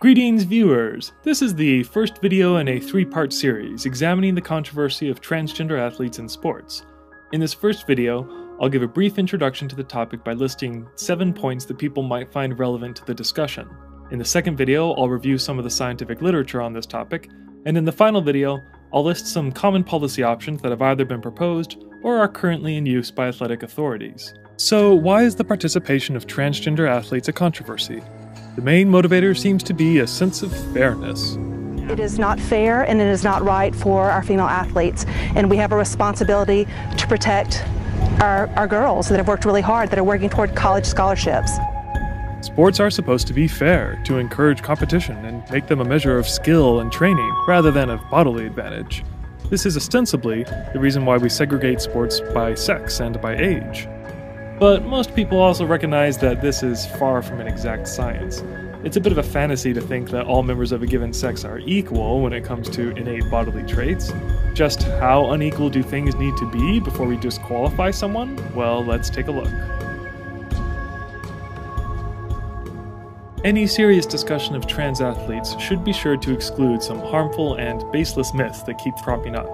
Greetings viewers! This is the first video in a three-part series examining the controversy of transgender athletes in sports. In this first video, I'll give a brief introduction to the topic by listing 7 points that people might find relevant to the discussion. In the second video, I'll review some of the scientific literature on this topic, and in the final video, I'll list some common policy options that have either been proposed or are currently in use by athletic authorities. So why is the participation of transgender athletes a controversy? The main motivator seems to be a sense of fairness. It is not fair and it is not right for our female athletes, and we have a responsibility to protect our girls that have worked really hard, that are working toward college scholarships. Sports are supposed to be fair, to encourage competition and make them a measure of skill and training rather than of bodily advantage. This is ostensibly the reason why we segregate sports by sex and by age. But most people also recognize that this is far from an exact science. It's a bit of a fantasy to think that all members of a given sex are equal when it comes to innate bodily traits. Just how unequal do things need to be before we disqualify someone? Well, let's take a look. Any serious discussion of trans athletes should be sure to exclude some harmful and baseless myths that keep cropping up.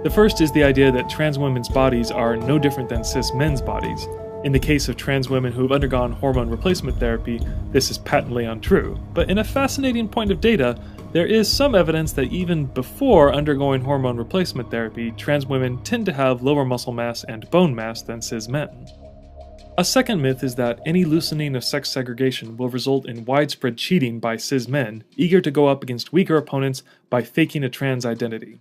The first is the idea that trans women's bodies are no different than cis men's bodies. In the case of trans women who have undergone hormone replacement therapy, this is patently untrue. But in a fascinating point of data, there is some evidence that even before undergoing hormone replacement therapy, trans women tend to have lower muscle mass and bone mass than cis men. A second myth is that any loosening of sex segregation will result in widespread cheating by cis men, eager to go up against weaker opponents by faking a trans identity.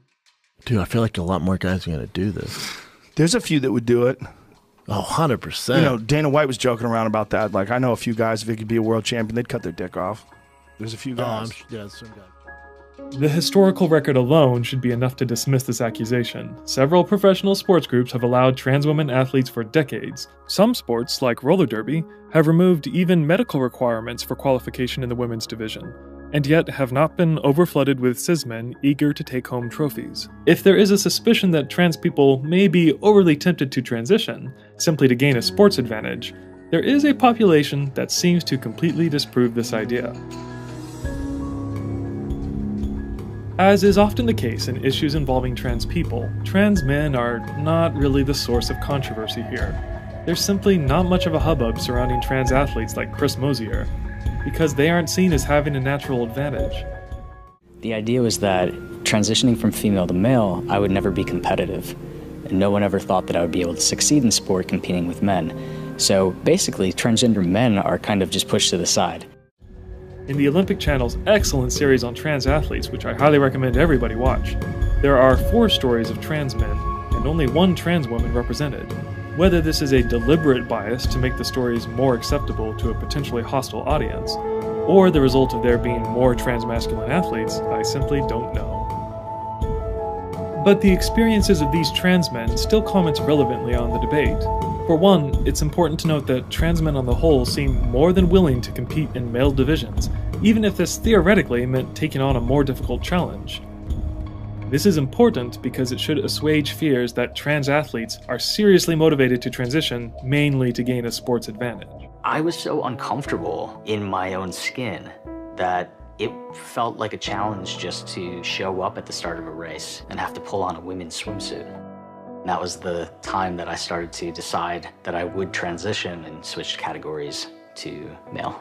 Dude, I feel like a lot more guys are going to do this. There's a few that would do it. Oh, 100%. You know, Dana White was joking around about that. Like, I know a few guys, if they could be a world champion, they'd cut their dick off. There's a few guys. Yeah, some guys. The historical record alone should be enough to dismiss this accusation. Several professional sports groups have allowed trans women athletes for decades. Some sports, like roller derby, have removed even medical requirements for qualification in the women's division, and yet have not been overflooded with cis men eager to take home trophies. If there is a suspicion that trans people may be overly tempted to transition, simply to gain a sports advantage, there is a population that seems to completely disprove this idea. As is often the case in issues involving trans people, trans men are not really the source of controversy here. There's simply not much of a hubbub surrounding trans athletes like Chris Mosier, because they aren't seen as having a natural advantage. The idea was that transitioning from female to male, I would never be competitive. And no one ever thought that I would be able to succeed in sport competing with men. So basically, transgender men are kind of just pushed to the side. In the Olympic Channel's excellent series on trans athletes, which I highly recommend everybody watch, there are 4 stories of trans men, and only 1 trans woman represented. Whether this is a deliberate bias to make the stories more acceptable to a potentially hostile audience, or the result of there being more trans-masculine athletes, I simply don't know. But the experiences of these trans men still comment relevantly on the debate. For one, it's important to note that trans men on the whole seem more than willing to compete in male divisions, even if this theoretically meant taking on a more difficult challenge. This is important because it should assuage fears that trans athletes are seriously motivated to transition mainly to gain a sports advantage. I was so uncomfortable in my own skin that it felt like a challenge just to show up at the start of a race and have to pull on a women's swimsuit. And that was the time that I started to decide that I would transition and switch categories to male.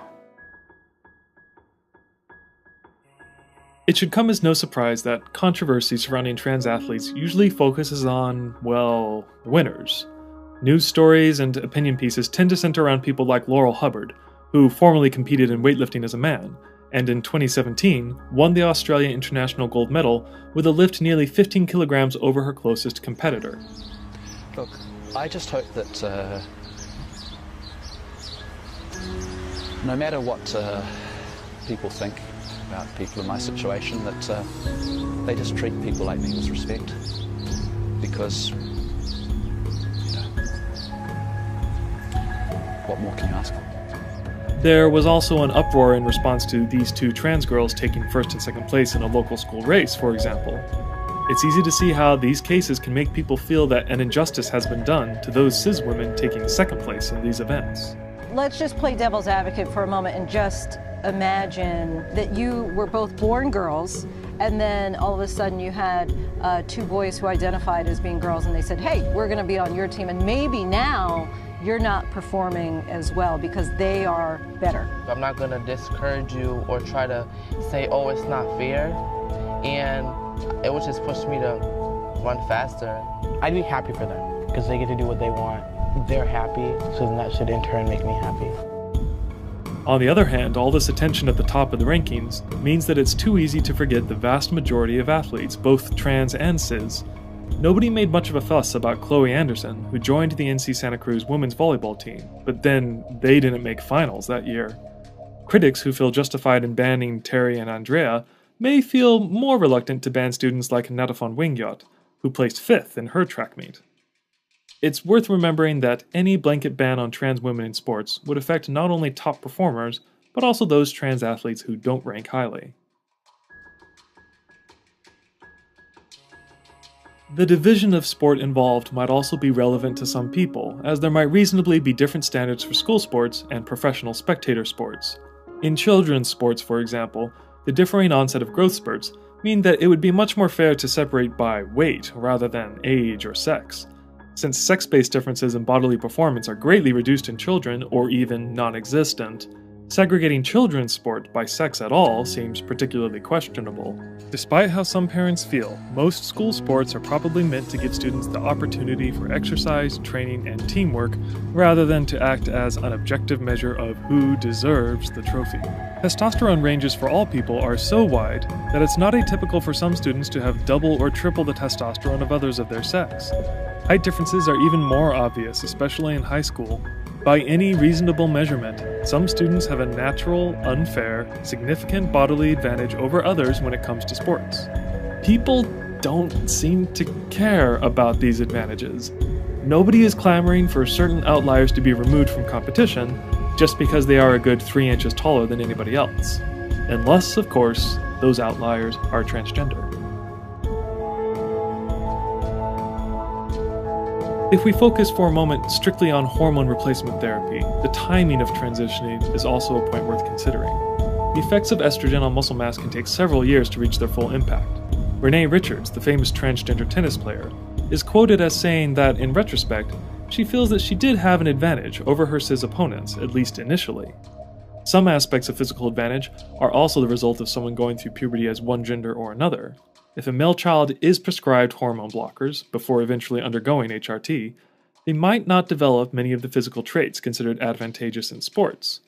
It should come as no surprise that controversy surrounding trans athletes usually focuses on, well, winners. News stories and opinion pieces tend to center around people like Laurel Hubbard, who formerly competed in weightlifting as a man, and in 2017 won the Australia International Gold Medal with a lift nearly 15 kilograms over her closest competitor. Look, I just hope that no matter what people think about people in my situation, that they just treat people like me with respect, because, you know, what more can you ask for? There was also an uproar in response to these 2 trans girls taking first and second place in a local school race, for example. It's easy to see how these cases can make people feel that an injustice has been done to those cis women taking second place in these events. let's just play devil's advocate for a moment and just imagine that you were both born girls, and then all of a sudden you had two boys who identified as being girls, and they said, hey, we're going to be on your team, and maybe now you're not performing as well because they are better. I'm not going to discourage you or try to say, oh, it's not fair, and it would just push me to run faster. I'd be happy for them because they get to do what they want. They're happy, so then that should in turn make me happy. On the other hand, all this attention at the top of the rankings means that it's too easy to forget the vast majority of athletes, both trans and cis. Nobody made much of a fuss about Chloe Anderson, who joined the NC Santa Cruz women's volleyball team, but then they didn't make finals that year. Critics who feel justified in banning Terry and Andrea may feel more reluctant to ban students like Natafon Wingyot, who placed 5th in her track meet. It's worth remembering that any blanket ban on trans women in sports would affect not only top performers, but also those trans athletes who don't rank highly. The division of sport involved might also be relevant to some people, as there might reasonably be different standards for school sports and professional spectator sports. In children's sports, for example, the differing onset of growth spurts mean that it would be much more fair to separate by weight rather than age or sex. Since sex-based differences in bodily performance are greatly reduced in children or even non-existent, segregating children's sport by sex at all seems particularly questionable. Despite how some parents feel, most school sports are probably meant to give students the opportunity for exercise, training, and teamwork, rather than to act as an objective measure of who deserves the trophy. Testosterone ranges for all people are so wide that it's not atypical for some students to have double or triple the testosterone of others of their sex. Height differences are even more obvious, especially in high school. By any reasonable measurement, some students have a natural, unfair, significant bodily advantage over others when it comes to sports. People don't seem to care about these advantages. Nobody is clamoring for certain outliers to be removed from competition just because they are a good 3 inches taller than anybody else. Unless, of course, those outliers are transgender. If we focus for a moment strictly on hormone replacement therapy, the timing of transitioning is also a point worth considering. The effects of estrogen on muscle mass can take several years to reach their full impact. Renee Richards, the famous transgender tennis player, is quoted as saying that, in retrospect, she feels that she did have an advantage over her cis opponents, at least initially. Some aspects of physical advantage are also the result of someone going through puberty as one gender or another. If a male child is prescribed hormone blockers before eventually undergoing HRT, they might not develop many of the physical traits considered advantageous in sports.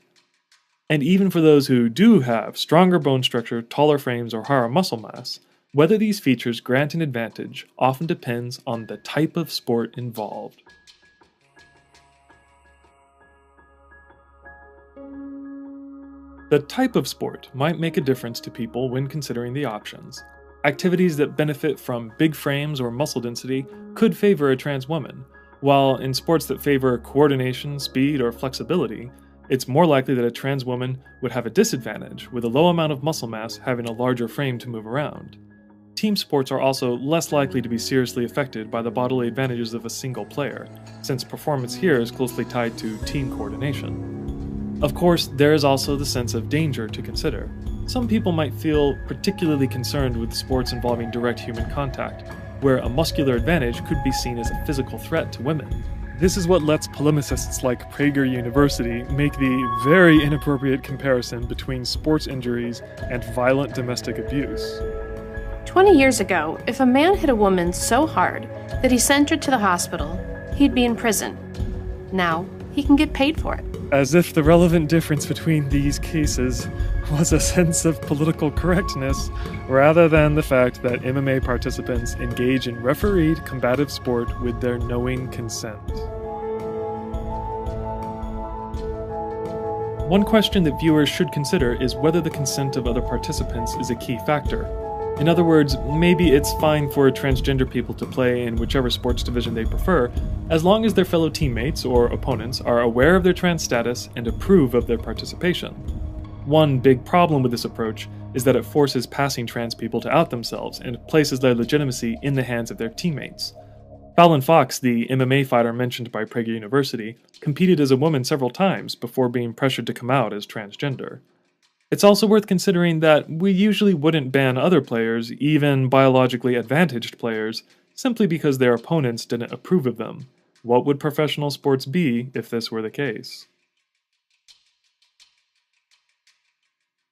And even for those who do have stronger bone structure, taller frames, or higher muscle mass, whether these features grant an advantage often depends on the type of sport involved. The type of sport might make a difference to people when considering the options. Activities that benefit from big frames or muscle density could favor a trans woman, while in sports that favor coordination, speed, or flexibility, it's more likely that a trans woman would have a disadvantage, with a low amount of muscle mass having a larger frame to move around. Team sports are also less likely to be seriously affected by the bodily advantages of a single player, since performance here is closely tied to team coordination. Of course, there is also the sense of danger to consider. Some people might feel particularly concerned with sports involving direct human contact, where a muscular advantage could be seen as a physical threat to women. This is what lets polemicists like Prager University make the very inappropriate comparison between sports injuries and violent domestic abuse. 20 years ago, if a man hit a woman so hard that he sent her to the hospital, he'd be in prison. Now, he can get paid for it. As if the relevant difference between these cases was a sense of political correctness, rather than the fact that MMA participants engage in refereed combative sport with their knowing consent. One question that viewers should consider is whether the consent of other participants is a key factor. In other words, maybe it's fine for transgender people to play in whichever sports division they prefer, as long as their fellow teammates or opponents are aware of their trans status and approve of their participation. One big problem with this approach is that it forces passing trans people to out themselves and places their legitimacy in the hands of their teammates. Fallon Fox, the MMA fighter mentioned by Prager University, competed as a woman several times before being pressured to come out as transgender. It's also worth considering that we usually wouldn't ban other players, even biologically advantaged players, simply because their opponents didn't approve of them. What would professional sports be if this were the case?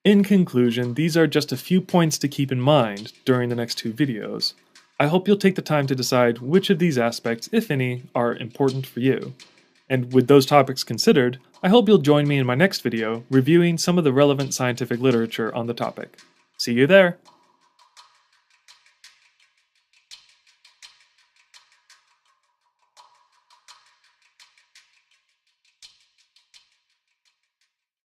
In conclusion, these are just a few points to keep in mind during the next two videos. I hope you'll take the time to decide which of these aspects, if any, are important for you. And with those topics considered, I hope you'll join me in my next video reviewing some of the relevant scientific literature on the topic. See you there!